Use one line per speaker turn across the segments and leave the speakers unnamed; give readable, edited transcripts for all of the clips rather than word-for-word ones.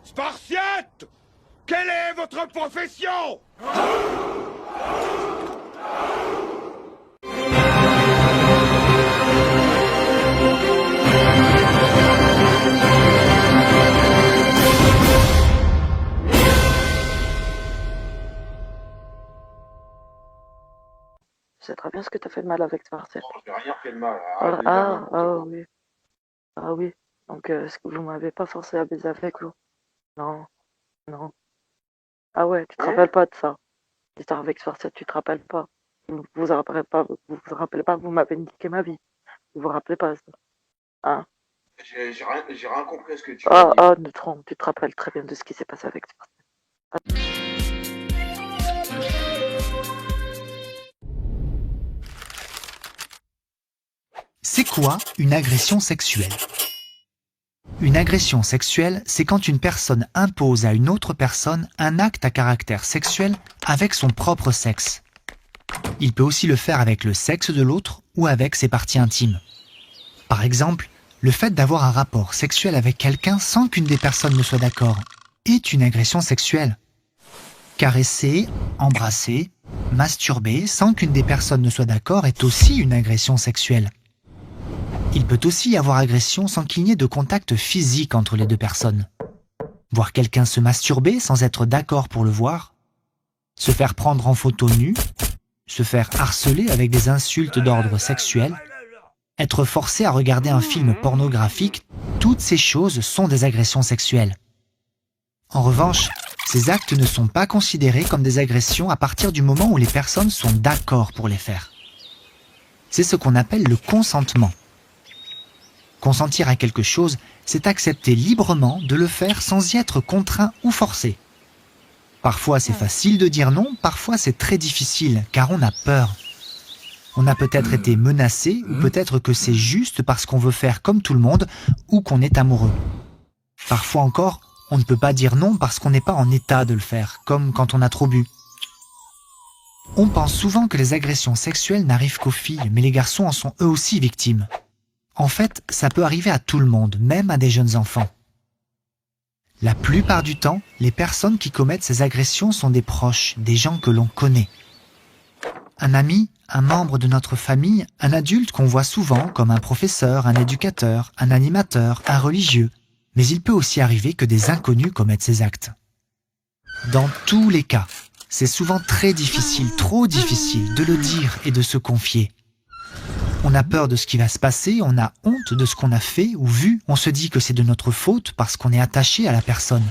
Spartiate! Quelle est votre profession?
C'est très bien ce que t'as fait de mal avec Spartiate.
Non, je n'ai rien fait de mal.
Ah,
Arrête de dire n'importe quoi.
oui. Ah oui. Donc, est-ce que vous m'avez pas forcé à baiser avec vous? Non, non. Ah ouais, tu te rappelles pas de ça. L'histoire avec Spartiate, tu te rappelles pas. Vous vous rappelez pas, vous m'avez niqué ma vie. Vous vous rappelez pas ça. Hein?
J'ai rien compris à ce que tu m'as dit.
Neutron, tu te rappelles très bien de ce qui s'est passé avec Spartiate.
C'est quoi une agression sexuelle? Une agression sexuelle, c'est quand une personne impose à une autre personne un acte à caractère sexuel avec son propre sexe. Il peut aussi le faire avec le sexe de l'autre ou avec ses parties intimes. Par exemple, le fait d'avoir un rapport sexuel avec quelqu'un sans qu'une des personnes ne soit d'accord est une agression sexuelle. Caresser, embrasser, masturber sans qu'une des personnes ne soit d'accord est aussi une agression sexuelle. Il peut aussi y avoir agression sans qu'il n'y ait de contact physique entre les deux personnes. Voir quelqu'un se masturber sans être d'accord pour le voir, se faire prendre en photo nue, se faire harceler avec des insultes d'ordre sexuel, être forcé à regarder un film pornographique, toutes ces choses sont des agressions sexuelles. En revanche, ces actes ne sont pas considérés comme des agressions à partir du moment où les personnes sont d'accord pour les faire. C'est ce qu'on appelle le consentement. Consentir à quelque chose, c'est accepter librement de le faire sans y être contraint ou forcé. Parfois c'est facile de dire non, parfois c'est très difficile, car on a peur. On a peut-être été menacé, ou peut-être que c'est juste parce qu'on veut faire comme tout le monde, ou qu'on est amoureux. Parfois encore, on ne peut pas dire non parce qu'on n'est pas en état de le faire, comme quand on a trop bu. On pense souvent que les agressions sexuelles n'arrivent qu'aux filles, mais les garçons en sont eux aussi victimes. En fait, ça peut arriver à tout le monde, même à des jeunes enfants. La plupart du temps, les personnes qui commettent ces agressions sont des proches, des gens que l'on connaît. Un ami, un membre de notre famille, un adulte qu'on voit souvent comme un professeur, un éducateur, un animateur, un religieux. Mais il peut aussi arriver que des inconnus commettent ces actes. Dans tous les cas, c'est souvent très difficile, trop difficile de le dire et de se confier. On a peur de ce qui va se passer, on a honte de ce qu'on a fait ou vu, on se dit que c'est de notre faute parce qu'on est attaché à la personne.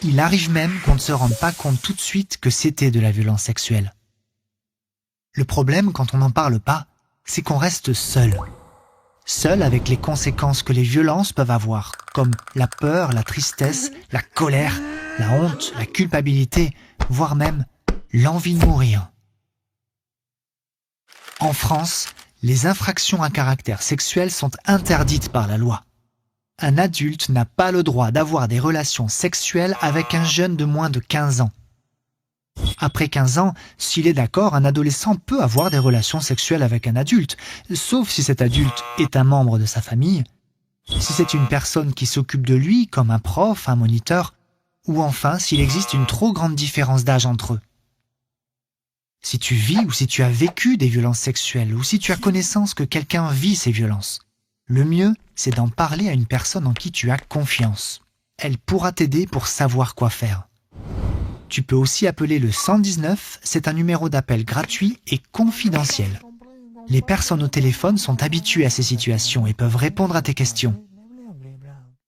Il arrive même qu'on ne se rende pas compte tout de suite que c'était de la violence sexuelle. Le problème quand on n'en parle pas, c'est qu'on reste seul. Seul avec les conséquences que les violences peuvent avoir, comme la peur, la tristesse, la colère, la honte, la culpabilité, voire même l'envie de mourir. En France, les infractions à caractère sexuel sont interdites par la loi. Un adulte n'a pas le droit d'avoir des relations sexuelles avec un jeune de moins de 15 ans. Après 15 ans, s'il est d'accord, un adolescent peut avoir des relations sexuelles avec un adulte, sauf si cet adulte est un membre de sa famille, si c'est une personne qui s'occupe de lui, comme un prof, un moniteur, ou enfin s'il existe une trop grande différence d'âge entre eux. Si tu vis ou si tu as vécu des violences sexuelles ou si tu as connaissance que quelqu'un vit ces violences, le mieux, c'est d'en parler à une personne en qui tu as confiance. Elle pourra t'aider pour savoir quoi faire. Tu peux aussi appeler le 119, c'est un numéro d'appel gratuit et confidentiel. Les personnes au téléphone sont habituées à ces situations et peuvent répondre à tes questions.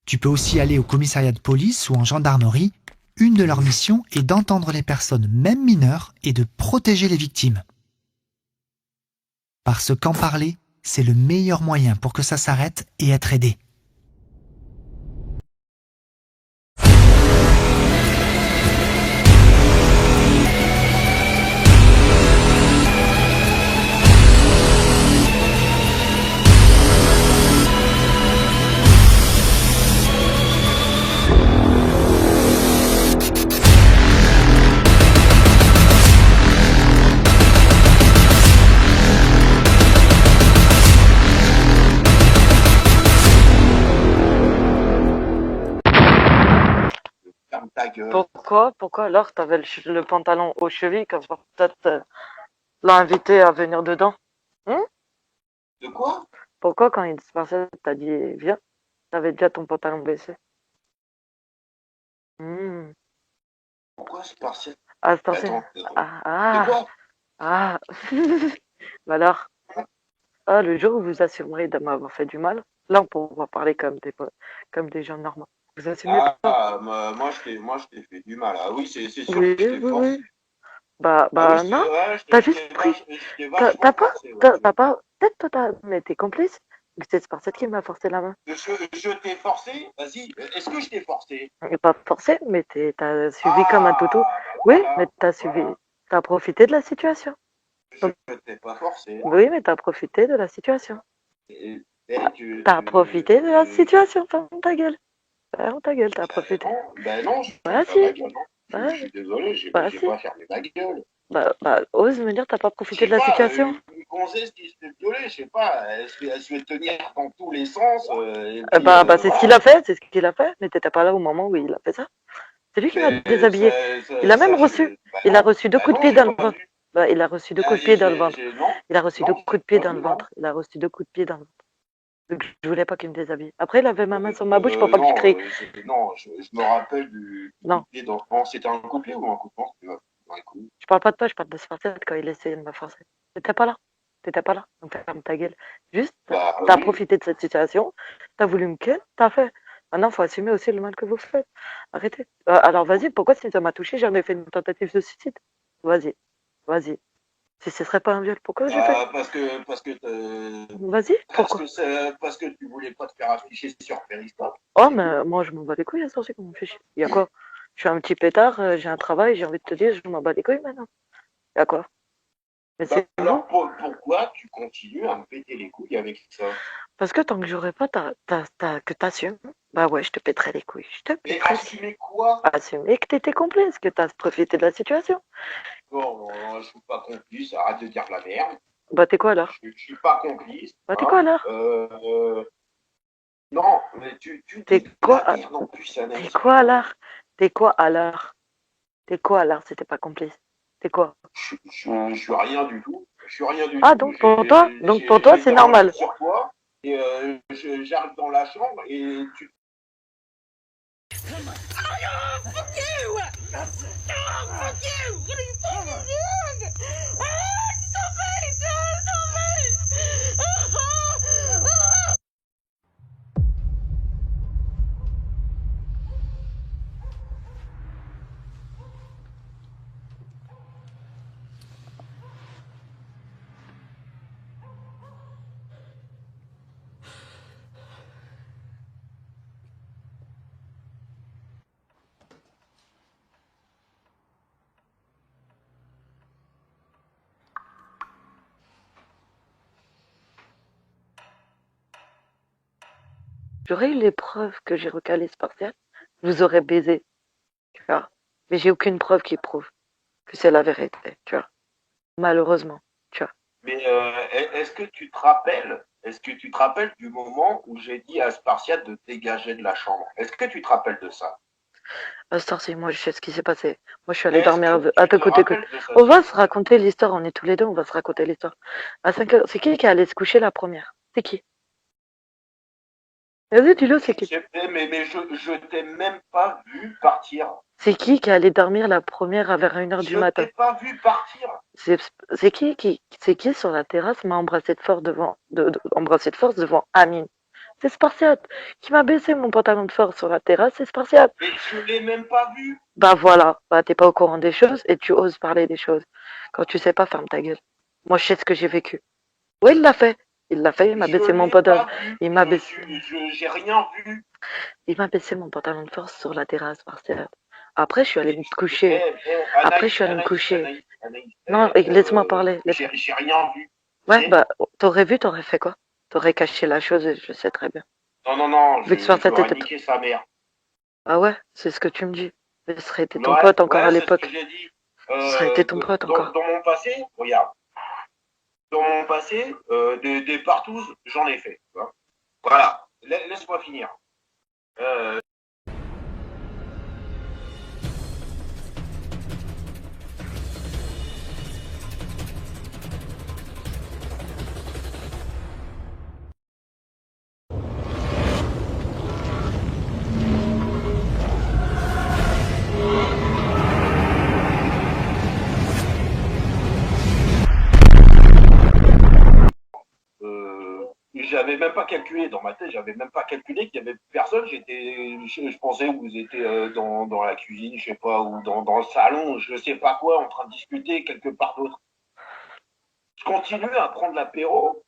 Tu peux aussi aller au commissariat de police ou en gendarmerie. Une de leurs missions est d'entendre les personnes, même mineures, et de protéger les victimes. Parce qu'en parler, c'est le meilleur moyen pour que ça s'arrête et être aidé.
gueule.
Pourquoi alors t'avais le pantalon aux chevilles quand peut-être l'a invité à venir dedans?
De quoi?
Pourquoi quand il se passait, t'as dit viens, t'avais déjà ton pantalon baissé? Hmm.
Pourquoi c'est partiel?
Ah, c'est passé.
Attends, de
Ah,
quoi?
ah, ah. Bah alors, le jour où vous assumerez de m'avoir fait du mal, là on pourra parler comme des gens normaux. Vous assumez pas?
Moi, je t'ai fait du mal. Ah oui, c'est sûr
Oui,
que je t'ai
oui,
forcé.
oui.
Ah oui,
Non,
je
t'as
t'ai
juste pris.
je t'ai
T'as
vachement
pas,
forcé, ouais.
t'as pas, peut-être toi mais t'es complice. C'est Spartiate qui m'a forcé la main.
Je t'ai forcé? Vas-y, est-ce que je t'ai forcé?
Pas forcé, mais t'as suivi comme un toutou.
Ah, bah
Oui, mais t'as suivi,
voilà.
t'as profité de la situation.
Je
Donc,
t'ai pas forcé.
oui, mais t'as profité de la situation.
Et, et
T'as profité de la situation, ferme ta gueule. Ferme ta gueule, t'as profité.
non, je ferme
Bah
pas ma
si,
gueule, non. Je
ouais,
suis désolé,
bah
j'ai
si.
pas fermé ma gueule.
Ose me dire t'as pas
Je
profité
sais
de la
pas,
situation.
une gonzesse qui se fait violer, je sais pas, elle se fait tenir dans tous les sens, et puis
C'est ce qu'il
voilà.
a fait, c'est ce qu'il a fait, mais t'étais pas là au moment où il a fait ça. C'est lui qui m'a
Mais
déshabillé. Il a même reçu. Il a
non,
reçu deux coups de pied
j'ai
dans le
pas
ventre.
vu.
Il a reçu deux coups de pied dans le ventre.
Non,
Il a reçu deux
non,
coups
j'ai
de pied
pas
dans
vu,
le
non.
ventre. Il a reçu deux coups de pied dans le ventre. Donc je voulais pas qu'il me déshabille. Après, il avait ma main sur ma bouche pour pas que je crie.
Non, je me rappelle du coup
Non,
de pied dans. Non, c'était un coup de pied ou un coup de poing? Dans les coups.
je parle pas de toi, je parle de Spartiate quand il essayait de me forcer. T'étais pas là. T'étais pas là. Donc ferme ta gueule. Juste,
Bah
t'as
oui,
profité de cette situation. T'as voulu me ken, t'as fait. Maintenant, faut assumer aussi le mal que vous faites. Arrêtez. Alors vas-y, pourquoi si ça m'a touché, j'en ai fait une tentative de suicide? Vas-y, vas-y. Si ce serait pas un viol, pourquoi j'ai fait? Vas-y, pourquoi?
parce que tu voulais pas te faire afficher sur Periscope,
Oh,
c'est tout.
mais moi, je m'en bats les couilles, à ce qu'on me fait chier. Y a quoi? Je suis un petit pétard, j'ai un travail, j'ai envie de te dire, je m'en bats les couilles maintenant. Y a quoi? Mais
Bah,
c'est vous.
alors pourquoi tu continues à me péter les couilles avec ça?
Parce que tant que j'aurais pas que t'assumes, bah ouais, je te pèterai les couilles. Je te
Mais
pèterai les couilles.
assumer quoi?
Assumer que t'étais complice, que t'as profité de la situation.
Bon, je suis pas complice, arrête de dire de la merde.
Bah t'es quoi alors?
Je suis pas complice,
Bah t'es quoi
hein.
alors?
Non, mais tu
T'es
dis de
quoi?
la merde en plus,
T'es
Anaïs,
quoi
putain.
alors? T'es quoi alors? T'es quoi alors si t'es pas complice? T'es quoi?
Je suis rien du tout. Je suis rien du
Ah,
tout.
donc pour toi, c'est
J'étais en ligne
normal.
sur toi et j'arrive dans la chambre et tu.
J'aurais eu les preuves que j'ai recalé Spartiate, je vous aurais baisé, tu vois. Mais j'ai aucune preuve qui prouve que c'est la vérité, tu vois. Malheureusement, tu vois.
Mais est-ce que tu te rappelles du moment où j'ai dit à Spartiate de dégager de la chambre? Est-ce que tu te rappelles de ça?
C'est moi, je sais ce qui s'est passé. Moi, je suis allée
Est-ce
dormir.
que tu
Attends,
te
écoute, écoute.
rappelles de ça,
On
s'il
va
te
se
plaît?
raconter l'histoire, on est tous les deux, on va se raconter l'histoire. À 5 heures, c'est qui est allé se coucher la première? C'est qui? Vas-y, dis-le, c'est qui?
Mais je t'ai même pas vu partir.
C'est qui est allé dormir la première vers 1 heure du
Je
matin?
t'ai pas vu partir.
C'est qui sur la terrasse m'a embrassé de force embrassé de force devant Amine? C'est Spartiate qui m'a baissé mon pantalon de force sur la terrasse, c'est Spartiate.
Mais je l'ai même pas vu.
Bah voilà, bah t'es pas au courant des choses et tu oses parler des choses. Quand tu sais pas, ferme ta gueule. Moi, je sais ce que j'ai vécu. Oui, il l'a fait. Il l'a fait, il m'a
Je
baissé mon
l'ai
pantalon.
pas vu.
Il m'a baissé,
J'ai rien vu.
il m'a baissé mon pantalon de force sur la terrasse, Spartiate. Après, je suis allée
Mais,
me coucher. Après, je
Anaïs,
suis allée me coucher.
Anaïs,
Non, laisse-moi parler.
j'ai rien vu. Tu
Ouais,
sais?
bah, t'aurais vu, t'aurais fait quoi? T'aurais caché la chose, et je sais très bien.
Non,
Vu que Spartiate
j'aurais
était...
niqué sa mère.
Ah ouais, c'est ce que tu me dis. Mais ce serait été ton
Ouais,
pote encore
ouais,
à
c'est ce que
l'époque.
j'ai dit.
Ce serait été ton pote encore.
Dans mon passé, regarde, dans mon passé, des partouzes, j'en ai fait. Tu vois. Voilà, laisse-moi finir. j'avais même pas calculé dans ma tête, j'avais même pas calculé qu'il y avait personne. Je pensais que vous étiez dans la cuisine, je sais pas, ou dans le salon, je sais pas quoi, en train de discuter quelque part d'autre. Je continue à prendre l'apéro.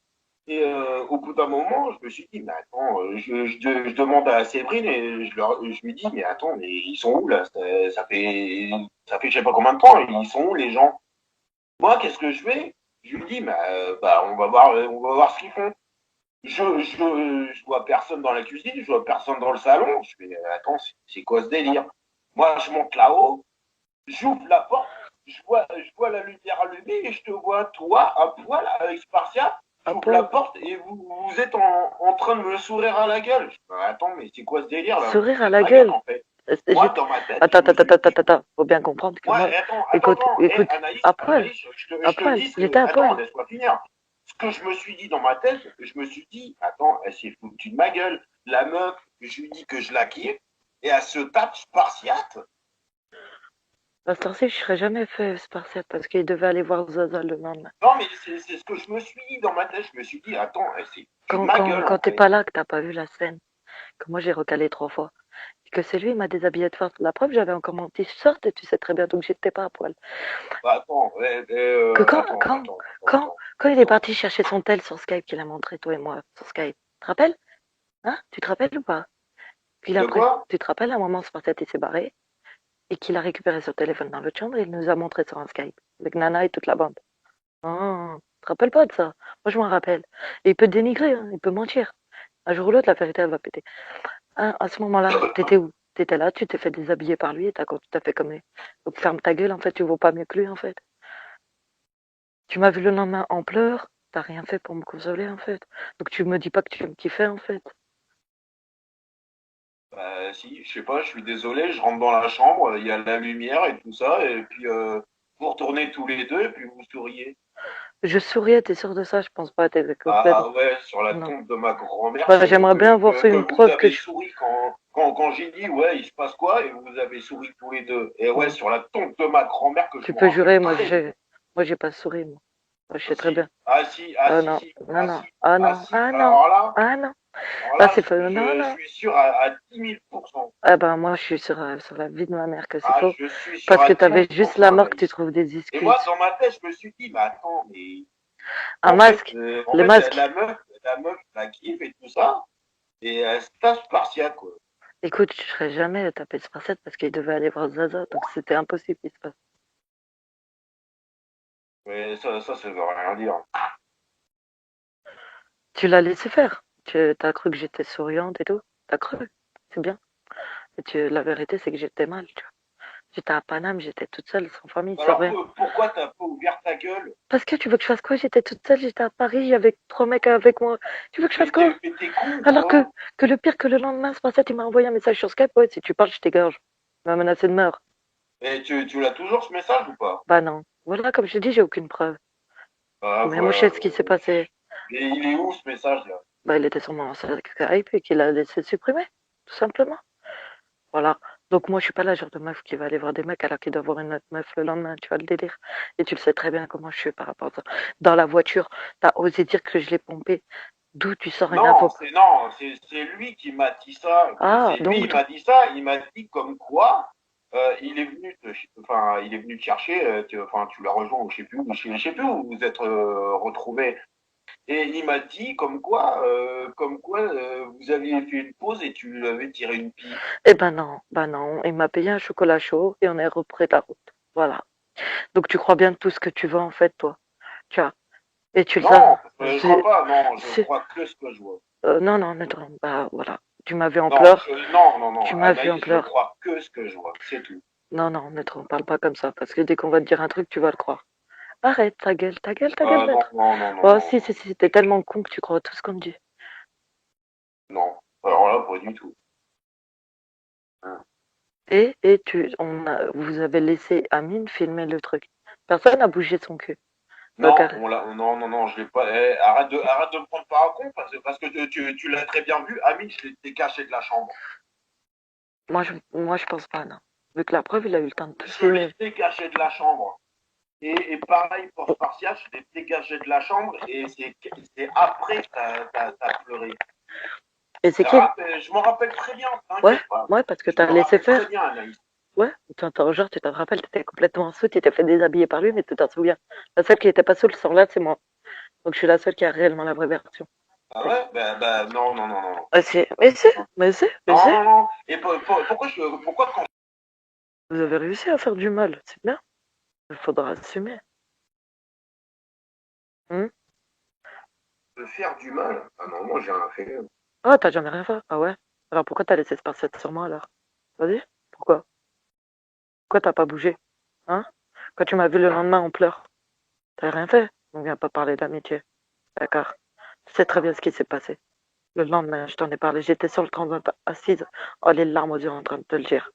Et au bout d'un moment, je me suis dit, mais attends, je demande à Séverine et je lui dis, mais attends, mais ils sont où là? Ça fait je sais pas combien de temps, ils sont où les gens? Moi, qu'est-ce que je fais? Je lui dis, on va voir ce qu'ils font. Je vois personne dans la cuisine, je vois personne dans le salon. Je fais, attends, c'est quoi ce délire? Moi, je monte là-haut, j'ouvre la porte, je vois la lumière allumée et je te vois, toi, à poil, avec Spartiate.
À
J'ouvre la
poil.
porte et vous êtes en train de me sourire à la gueule. Je fais, attends, mais c'est quoi ce délire là?
Sourire à
C'est
la
ma gueule
gueule.
en fait.
J'ai-
Moi, dans ma tête,
Attends,
je me
attends,
suis
attends,
dit,
attends, attends. Faut bien comprendre que
moi,
moi,
attends,
écoute,
Anaïs,
à poil,
je te dis ce que.
j'étais à
Attends,
poil.
laisse-moi finir. Ce que je me suis dit dans ma tête, je me suis dit, attends, elle s'est foutue de ma gueule. La meuf, je lui dis que je la kiffe et elle se tape Spartiate.
À cette heure-ci, je serais jamais fait Spartiate parce qu'il devait aller voir Zaza le lendemain.
Non, mais c'est ce que je me suis dit dans ma tête. Je me suis dit, attends, elle s'est foutue de
Quand,
ma
quand,
gueule
quand
en
t'es
fait.
pas là, que t'as pas vu la scène, que moi j'ai recalé 3 fois, et que c'est lui, il m'a déshabillé de force. La preuve, j'avais encore mon t-shirt et tu sais très bien, donc j'étais pas à poil.
Bah, attends, ouais,
Que quand il est
attends.
parti chercher son tel sur Skype qu'il a montré, toi et moi, sur Skype, tu te rappelles? Hein? Tu te rappelles ou pas? Puis
De
après,
quoi?
tu te rappelles, à un moment, Spartiate il s'est barré et qu'il a récupéré son téléphone dans l'autre chambre et il nous a montré sur un Skype avec Nana et toute la bande. Oh, tu te rappelles pas de ça? Moi, je m'en rappelle. Et il peut te dénigrer, hein, il peut mentir. Un jour ou l'autre, la vérité, elle va péter. Hein, à ce moment-là, t'étais où? T'étais là, tu t'es fait déshabiller par lui et t'as fait comme lui. Donc ferme ta gueule, en fait, tu vaux pas mieux que lui, en fait. Tu m'as vu le lendemain en pleurs, t'as rien fait pour me consoler, en fait. Donc tu me dis pas que tu me kiffais, en fait.
Bah, si, je sais pas, je suis désolé, je rentre dans la chambre, il y a la lumière et tout ça, et puis vous retournez tous les deux, et puis vous souriez.
Je souriais, t'es sûr de ça? Je pense pas, t'es complètement.
Ah ouais, sur la
Non.
tombe de ma grand-mère,
Bah,
si,
j'aimerais bien voir
que
une
vous
preuve que
avez
je.
souri quand j'ai dit, ouais, il se passe quoi, et vous avez souri tous les deux. Et ouais,
Oh,
sur la tombe de ma grand-mère, que je
tu
me
peux
rappelle
jurer,
très bien.
moi, j'ai pas souri, moi. Moi, je
Ah
sais très
si,
bien.
ah si, ah
Ah
si,
non,
si,
non,
ah
non,
si,
ah
ah
non,
si.
ah non,
Alors là,
ah non.
alors
Là,
là,
c'est pas. Non,
je
non.
suis sûr à 10 000%.
Ah ben, moi, je suis sur la vie de ma mère que c'est
Ah,
faux.
je suis sûr
Parce
à
que
dix
t'avais
mille
juste
pour
la
cent,
mort que tu
Anaïs.
trouves des
Et moi,
excuses.
dans ma tête, je me suis dit, mais attends, mais
Un masque,
En
le
fait
masque.
la meuf, la kiffe et tout ça, et elle se tape spartiate, quoi.
Écoute, je serais jamais tapé de Spartiate parce qu'il devait aller voir Zaza, donc c'était impossible qu'il se passe.
Mais ça veut rien dire.
Tu l'as laissé faire. Tu as cru que j'étais souriante et tout. T'as cru. C'est bien. La vérité, c'est que j'étais mal, tu vois. J'étais à Paname, j'étais toute seule, sans famille, sans
Alors,
rien.
pourquoi t'as pas ouvert ta gueule?
Parce que tu veux que je fasse quoi? J'étais toute seule, j'étais à Paris avec 3 mecs avec moi. Tu veux que je fasse quoi?
Mais t'es con ou
Alors
quoi?
que le pire que le lendemain, Spartiate, il m'a envoyé un message sur Skype. Ouais, si tu parles, je t'égorge. Il m'a menacé de mort.
Et tu l'as toujours ce message ou pas?
Bah non. Voilà, comme je t'ai dit, j'ai aucune preuve.
Ah,
Mais moi, je sais
voilà.
ce qui s'est passé.
Et il est où ce message-là?
Bah, il était sur mon Skype et qu'il a laissé supprimer, tout simplement. Voilà. Donc moi, je suis pas la genre de meuf qui va aller voir des mecs alors qu'il doit voir une autre meuf le lendemain, tu vois le délire. Et tu le sais très bien comment je suis par rapport à ça. Dans la voiture, t'as osé dire que je l'ai pompé. D'où tu sors une info?
Non, c'est lui qui m'a dit ça.
Ah,
C'est lui,
donc,
il m'a dit ça. Il m'a dit comme quoi il est venu enfin, il est venu te chercher. Enfin, tu l'as rejoint, ou je sais plus où vous êtes retrouvés. Et il m'a dit comme quoi vous aviez fait une pause et tu lui avais tiré une pile.
eh ben non, il m'a payé un chocolat chaud et on est repris de la route. Voilà. Donc tu crois bien tout ce que tu veux en fait, toi. Tu vois. Et tu le sais.
Non, je crois pas. Non, je
C'est-
crois que ce que je vois.
non, non, ne te bah voilà. Tu m'as vu en
Non,
pleurs.
non.
Tu m'as vu en
Anaïs, je
pleurs.
crois que ce que je vois. C'est tout.
Non, non, ne te parle pas comme ça, parce que dès qu'on va te dire un truc, tu vas le croire. Arrête, ta gueule,
Non,
maître.
non,
Oh,
non, non.
si, t'es tellement con que tu crois tout ce qu'on te dit.
Non. Alors là, pas du tout.
Vous avez laissé Amine filmer le truc. Personne n'a bougé son cul. Donc,
Non, non, je l'ai pas. Arrête de me prendre par un con parce que tu l'as très bien vu. Amine, je l'ai caché de la chambre.
moi, je pense pas, non. Vu que la preuve, il a eu le temps de tout
Je
filmer.
l'ai caché de la chambre. Et pareil, pour spartiate, je l'ai dégagé de la chambre et c'est après que t'as pleuré.
Et c'est qui?
Je m'en rappelle très bien,
Ouais,
t'inquiète pas.
ouais, parce que
Je
t'as
me
laissé
rappelle très
faire.
bien, Anaïs.
Ouais, genre, tu te rappelles, t'étais complètement sous, tu t'es fait déshabiller par lui, mais tu t'en souviens. La seule qui était pas sous le soir-là, c'est moi. Donc je suis la seule qui a réellement la vraie version.
Ah ouais? Ben, non, non, non, non, non.
Ah, mais
Non,
c'est.
non, non. Et pourquoi quand
Vous avez réussi à faire du mal, c'est bien. Il faudra assumer. Hmm.
je veux faire du mal? Ah non, moi j'ai rien fait.
Ah, t'as jamais rien fait? Ah ouais? Alors pourquoi t'as laissé se passer sur moi alors? Vas-y, pourquoi? Pourquoi t'as pas bougé? Hein? Quand tu m'as vu le lendemain en pleurs, t'as rien fait? On vient pas parler d'amitié. D'accord. Tu sais très bien ce qui s'est passé. Le lendemain, je t'en ai parlé, j'étais sur le tremplin assise, oh les larmes aux yeux en train de te le dire.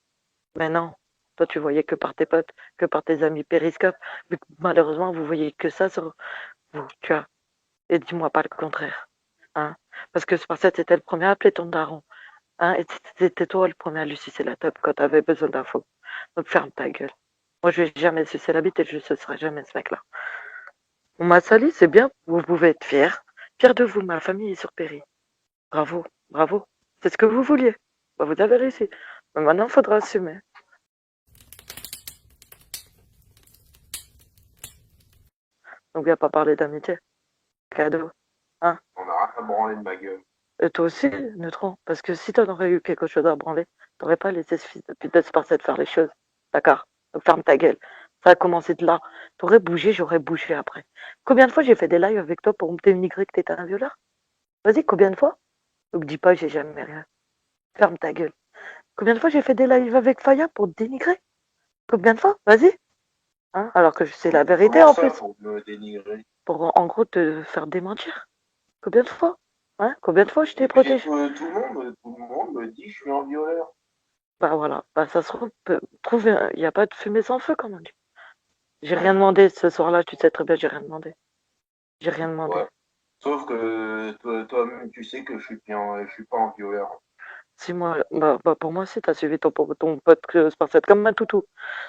Mais non, toi tu voyais que par tes potes, que par tes amis périscope, vu que malheureusement vous voyez que ça sur vous, tu vois. Et dis-moi pas le contraire. Hein? Parce que c'est parce que c'était le premier à appeler ton daron. Hein? Et c'était toi le premier à lui sucer la top quand t'avais besoin d'infos. Donc ferme ta gueule. Moi je vais jamais sucer la bite et je ne sucerai jamais ce mec-là. On m'a sali, c'est bien, vous pouvez être fiers. Fiers de vous, ma famille est sur Péri. Bravo, bravo. C'est ce que vous vouliez. Bah, vous avez réussi. Mais maintenant, il faudra assumer. Donc, viens pas parler d'amitié. Cadeau. Hein?
On a rien à branler de ma gueule.
Et toi aussi, Neutron. Parce que si t'en aurais eu quelque chose à branler, t'aurais pas laissé ce fils de pute de se forcer de faire les choses. D'accord? Donc, ferme ta gueule. Ça a commencé de là. T'aurais bougé, j'aurais bougé après. Combien de fois j'ai fait des lives avec toi pour me dénigrer que t'étais un violeur? Vas-y, combien de fois? Donc, dis pas, j'ai jamais rien. Ferme ta gueule. Combien de fois j'ai fait des lives avec Faya pour te dénigrer? Combien de fois? Vas-y. Hein? Alors que c'est la vérité
Comment
en
ça
plus.
pour me dénigrer?
Pour en gros te faire démentir. Combien de fois? Hein? Combien de fois je t'ai
Écoutez,
protégé?
tout le monde me dit que je suis un violeur.
Bah voilà. Bah ça se trouve, il n'y a pas de fumée sans feu, comme on dit. J'ai rien demandé ce soir-là, tu sais très bien, j'ai rien demandé. J'ai rien demandé.
Ouais. Sauf que toi-même, tu sais que je suis pas un violeur.
Si moi, bah pour moi aussi, t'as suivi ton pote Spartiate comme un toutou.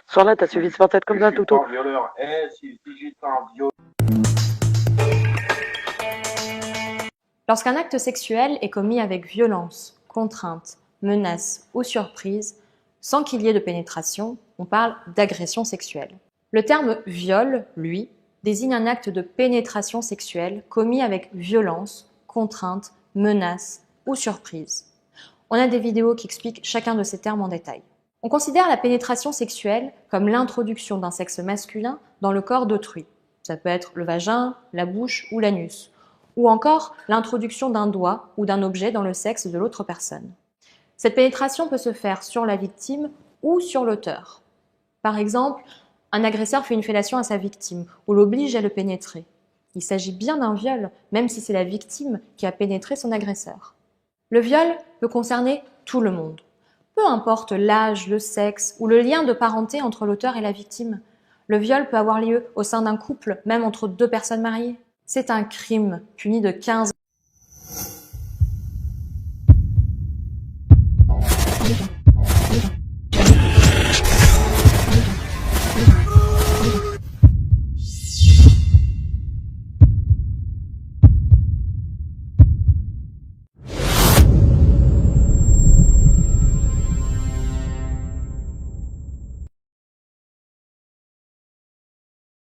Ce soir-là, t'as suivi Spartiate comme
Je
un
suis pas
toutou.
un violeur. Si j'étais un violeur.
Lorsqu'un acte sexuel est commis avec violence, contrainte, menace ou surprise, sans qu'il y ait de pénétration, on parle d'agression sexuelle. Le terme viol, lui, désigne un acte de pénétration sexuelle commis avec violence, contrainte, menace ou surprise. On a des vidéos qui expliquent chacun de ces termes en détail. On considère la pénétration sexuelle comme l'introduction d'un sexe masculin dans le corps d'autrui. Ça peut être le vagin, la bouche ou l'anus, ou encore l'introduction d'un doigt ou d'un objet dans le sexe de l'autre personne. Cette pénétration peut se faire sur la victime ou sur l'auteur. Par exemple, un agresseur fait une fellation à sa victime ou l'oblige à le pénétrer. Il s'agit bien d'un viol, même si c'est la victime qui a pénétré son agresseur. Le viol peut concerner tout le monde. Peu importe l'âge, le sexe ou le lien de parenté entre l'auteur et la victime. Le viol peut avoir lieu au sein d'un couple, même entre deux personnes mariées. C'est un crime puni de 15 ans.